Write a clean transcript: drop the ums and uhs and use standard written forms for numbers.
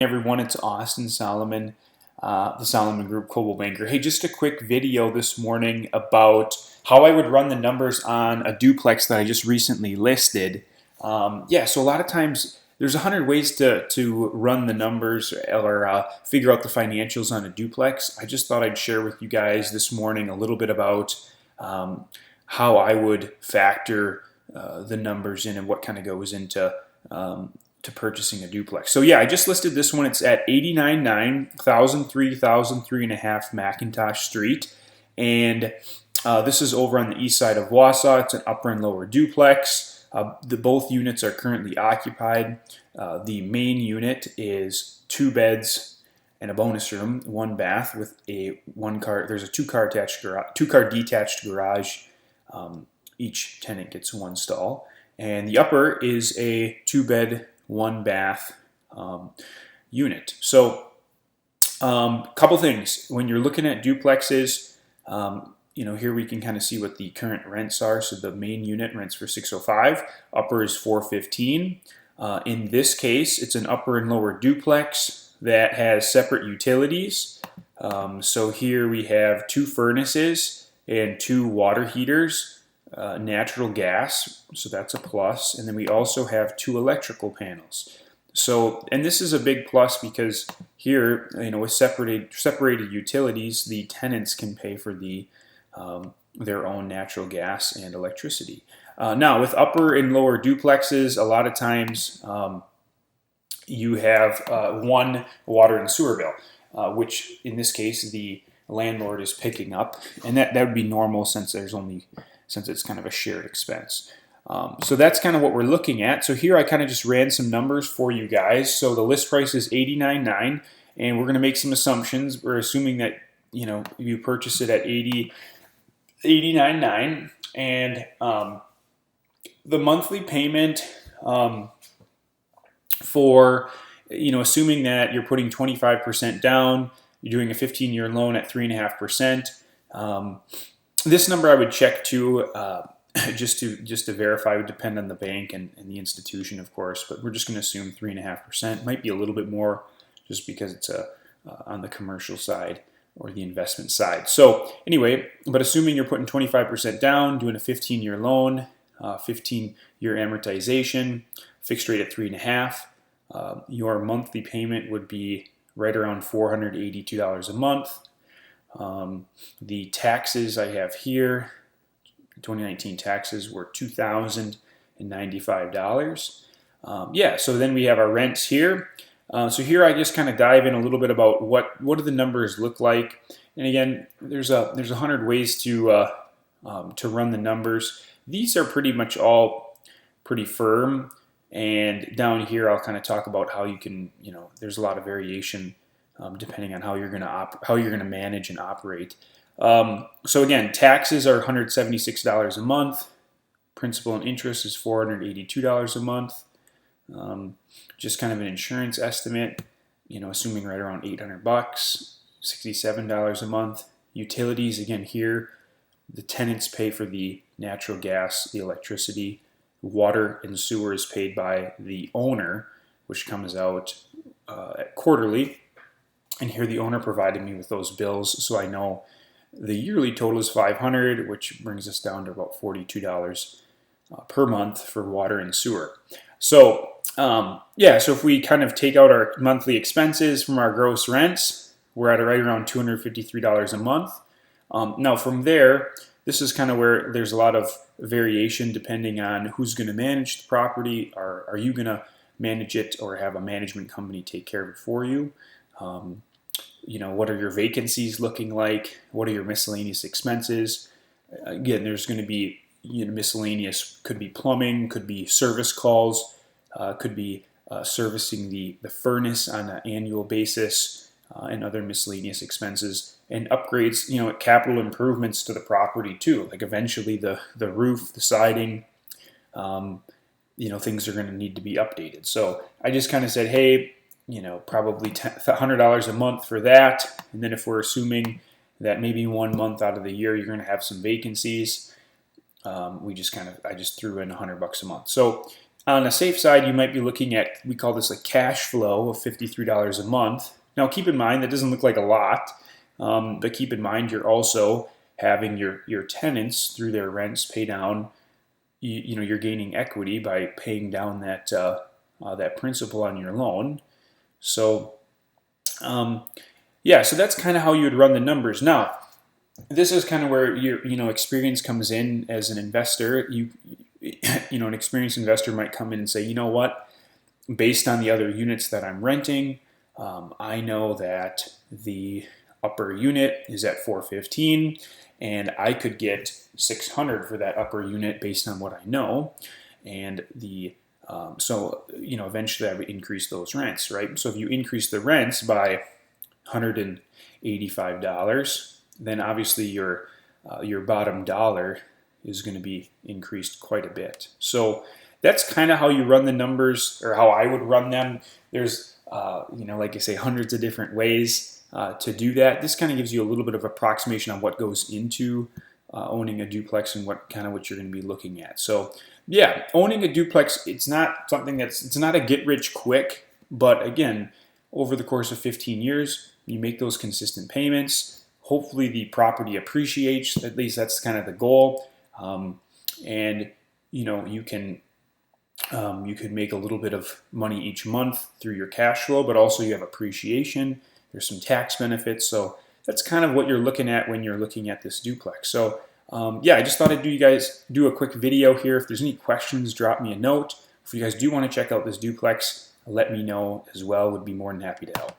Everyone, it's Austin Solomon, the Solomon Group Coldwell Banker. Hey, just a quick video this morning about how I would run the numbers on a duplex that I just recently listed. So a lot of times there's 100 ways to run the numbers or figure out the financials on a duplex. I just thought I'd share with you guys this morning a little bit about how I would factor the numbers in and what kind of goes into to purchasing a duplex. So yeah, I just listed this one. It's at 899 1003.5 McIntosh Street, and this is over on the east side of Wausau. It's an upper and lower duplex. Both units are currently occupied. The main unit is 2 beds and a bonus room, 1 bath with a 1 car. There's a 2-car detached garage. Each tenant gets 1 stall, and the upper is a 2-bed, 1 bath unit. So couple things when you're looking at duplexes. Here we can kind of see what the current rents are. So the main unit rents for $605, upper is $415. In this case, it's an upper and lower duplex that has separate utilities. So here we have 2 furnaces and 2 water heaters. Natural gas, so that's a plus, and then we also have 2 electrical panels. So, and this is a big plus because here, with separated utilities, the tenants can pay for their own natural gas and electricity. Now, with upper and lower duplexes, a lot of times you have 1 water and sewer bill, which in this case the landlord is picking up, and that would be normal since it's kind of a shared expense. So that's kind of what we're looking at. So here I kind of just ran some numbers for you guys. So the list price is $89.9, and we're going to make some assumptions. We're assuming that you purchase it at $89.9, and the monthly payment for assuming that you're putting 25% down, you're doing a 15-year loan at 3.5%. This number I would check to just to verify. It would depend on the bank and the institution, of course, but we're just going to assume 3.5%. Might be a little bit more just because it's on the commercial side or the investment side. So anyway, but assuming you're putting 25% down, doing a 15-year loan, 15-year amortization, fixed rate at 3.5, your monthly payment would be right around $482 a month. The taxes I have here, 2019 taxes were $2,095. So then we have our rents here. So here I just kind of dive in a little bit about what do the numbers look like. And again, there's 100 ways to run the numbers. These are pretty much all pretty firm. And down here I'll kind of talk about how you can, there's a lot of variation depending on how you're going to manage and operate. So again, taxes are $176 a month. Principal and interest is $482 a month. Just kind of an insurance estimate, assuming right around $800, $67 a month. Utilities, again here, the tenants pay for the natural gas, the electricity. Water and sewer is paid by the owner, which comes out quarterly. And here the owner provided me with those bills, so I know the yearly total is $500, which brings us down to about $42 per month for water and sewer. So so if we kind of take out our monthly expenses from our gross rents, we're at right around $253 a month. Now from there, this is kind of where there's a lot of variation depending on who's going to manage the property. Are you going to manage it or have a management company take care of it for you? What are your vacancies looking like? What are your miscellaneous expenses? Again, there's going to be miscellaneous, could be plumbing, could be service calls, could be servicing the furnace on an annual basis, and other miscellaneous expenses, and upgrades, capital improvements to the property too. Like eventually the roof, the siding, things are going to need to be updated. So I just kind of said, hey, probably $100 a month for that. And then if we're assuming that maybe 1 month out of the year you're going to have some vacancies, I just threw in $100 a month. So On the safe side, you might be looking at, we call this a cash flow of $53 a month. Now keep in mind that doesn't look like a lot, but keep in mind you're also having your tenants through their rents pay down. You know, you're gaining equity by paying down that principal on your loan. So yeah, so that's kind of how you would run the numbers. Now, this is kind of where your experience comes in as an investor. An experienced investor might come in and say, you know what, based on the other units that I'm renting, I know that the upper unit is at 415, and I could get 600 for that upper unit based on what I know, and eventually I would increase those rents, right? So if you increase the rents by $185, then obviously your bottom dollar is going to be increased quite a bit. So that's kind of how you run the numbers, or how I would run them. There's, like I say, hundreds of different ways to do that. This kind of gives you a little bit of approximation on what goes into owning a duplex and what you're going to be looking at. So yeah, owning a duplex, it's not a get rich quick, but again, over the course of 15 years, you make those consistent payments. Hopefully the property appreciates, at least that's kind of the goal. And you can make a little bit of money each month through your cash flow, but also you have appreciation. There's some tax benefits. So that's kind of what you're looking at when you're looking at this duplex. So yeah, I just thought I'd do a quick video here. If there's any questions, drop me a note. If you guys do want to check out this duplex, let me know as well. Would be more than happy to help.